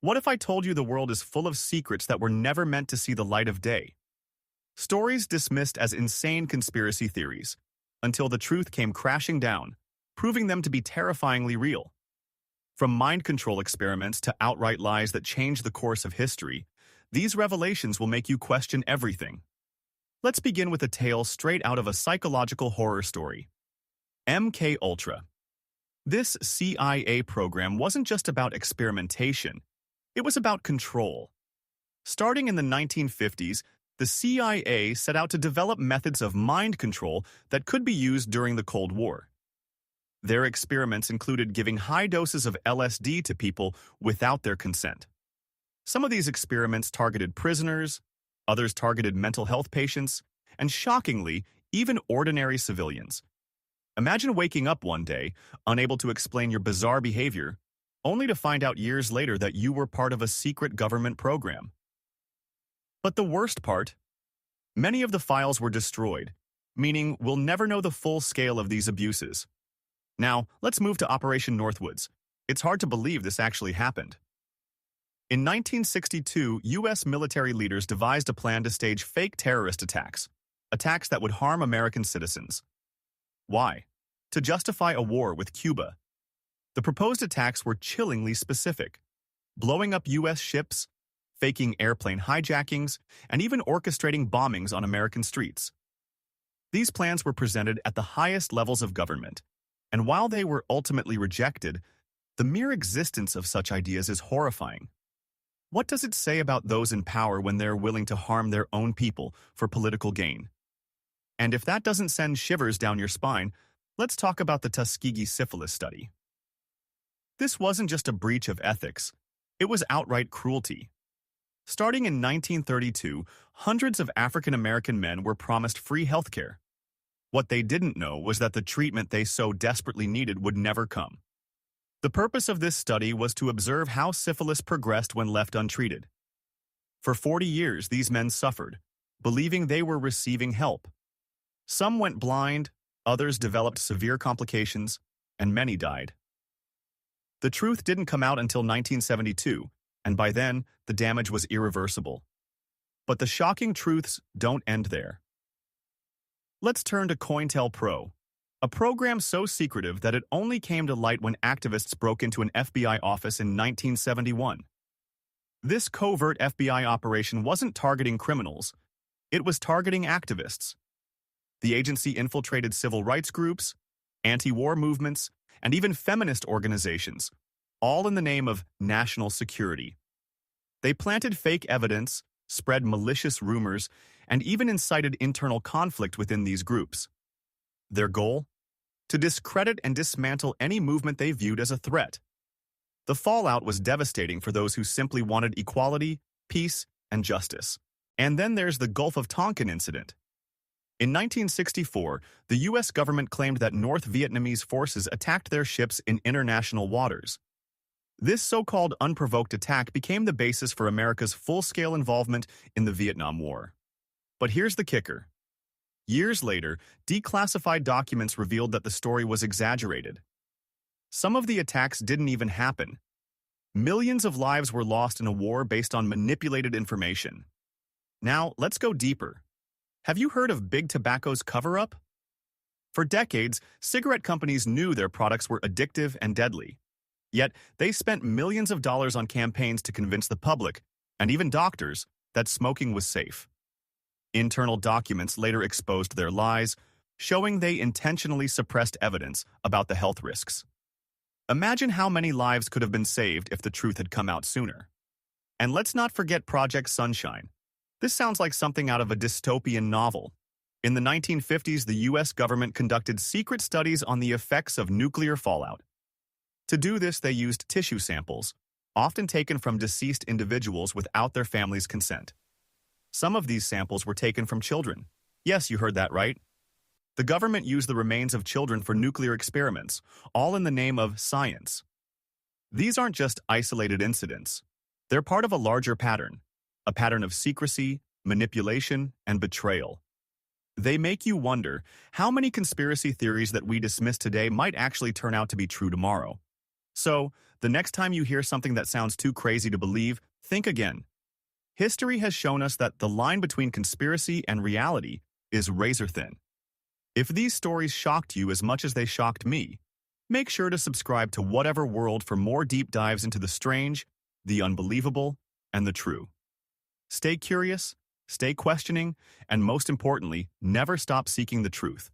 What if I told you the world is full of secrets that were never meant to see the light of day? Stories dismissed as insane conspiracy theories, until the truth came crashing down, proving them to be terrifyingly real. From mind control experiments to outright lies that change the course of history, these revelations will make you question everything. Let's begin with a tale straight out of a psychological horror story. MK Ultra. This CIA program wasn't just about experimentation, it was about control. Starting in the 1950s, the CIA set out to develop methods of mind control that could be used during the Cold War. Their experiments included giving high doses of LSD to people without their consent. Some of these experiments targeted prisoners, others targeted mental health patients, and shockingly, even ordinary civilians. Imagine waking up one day, unable to explain your bizarre behavior, only to find out years later that you were part of a secret government program. But the worst part? Many of the files were destroyed, meaning we'll never know the full scale of these abuses. Now, let's move to Operation Northwoods. It's hard to believe this actually happened. In 1962, U.S. military leaders devised a plan to stage fake terrorist attacks that would harm American citizens. Why? To justify a war with Cuba. The proposed attacks were chillingly specific, blowing up U.S. ships, faking airplane hijackings, and even orchestrating bombings on American streets. These plans were presented at the highest levels of government, and while they were ultimately rejected, the mere existence of such ideas is horrifying. What does it say about those in power when they're willing to harm their own people for political gain? And if that doesn't send shivers down your spine, let's talk about the Tuskegee syphilis study. This wasn't just a breach of ethics, it was outright cruelty. Starting in 1932, hundreds of African American men were promised free health care. What they didn't know was that the treatment they so desperately needed would never come. The purpose of this study was to observe how syphilis progressed when left untreated. For 40 years, these men suffered, believing they were receiving help. Some went blind, others developed severe complications, and many died. The truth didn't come out until 1972, and by then, the damage was irreversible. But the shocking truths don't end there. Let's turn to COINTELPRO, a program so secretive that it only came to light when activists broke into an FBI office in 1971. This covert FBI operation wasn't targeting criminals, it was targeting activists. The agency infiltrated civil rights groups, anti-war movements, and even feminist organizations, all in the name of national security. They planted fake evidence, spread malicious rumors, and even incited internal conflict within these groups. Their goal? To discredit and dismantle any movement they viewed as a threat. The fallout was devastating for those who simply wanted equality, peace, and justice. And then there's the Gulf of Tonkin incident. In 1964, the U.S. government claimed that North Vietnamese forces attacked their ships in international waters. This so-called unprovoked attack became the basis for America's full-scale involvement in the Vietnam War. But here's the kicker. Years later, declassified documents revealed that the story was exaggerated. Some of the attacks didn't even happen. Millions of lives were lost in a war based on manipulated information. Now, let's go deeper. Have you heard of Big Tobacco's cover-up? For decades, cigarette companies knew their products were addictive and deadly. Yet, they spent millions of dollars on campaigns to convince the public, and even doctors, that smoking was safe. Internal documents later exposed their lies, showing they intentionally suppressed evidence about the health risks. Imagine how many lives could have been saved if the truth had come out sooner. And let's not forget Project Sunshine. This sounds like something out of a dystopian novel. In the 1950s, the U.S. government conducted secret studies on the effects of nuclear fallout. To do this, they used tissue samples, often taken from deceased individuals without their family's consent. Some of these samples were taken from children. Yes, you heard that right. The government used the remains of children for nuclear experiments, all in the name of science. These aren't just isolated incidents. They're part of a larger pattern, a pattern of secrecy, manipulation, and betrayal. They make you wonder how many conspiracy theories that we dismiss today might actually turn out to be true tomorrow. So, The next time you hear something that sounds too crazy to believe, think again. History has shown us that the line between conspiracy and reality is razor thin. If these stories shocked you as much as they shocked me, make sure to subscribe to Whatever World for more deep dives into the strange, the unbelievable, and the true. Stay curious, stay questioning, and most importantly, never stop seeking the truth.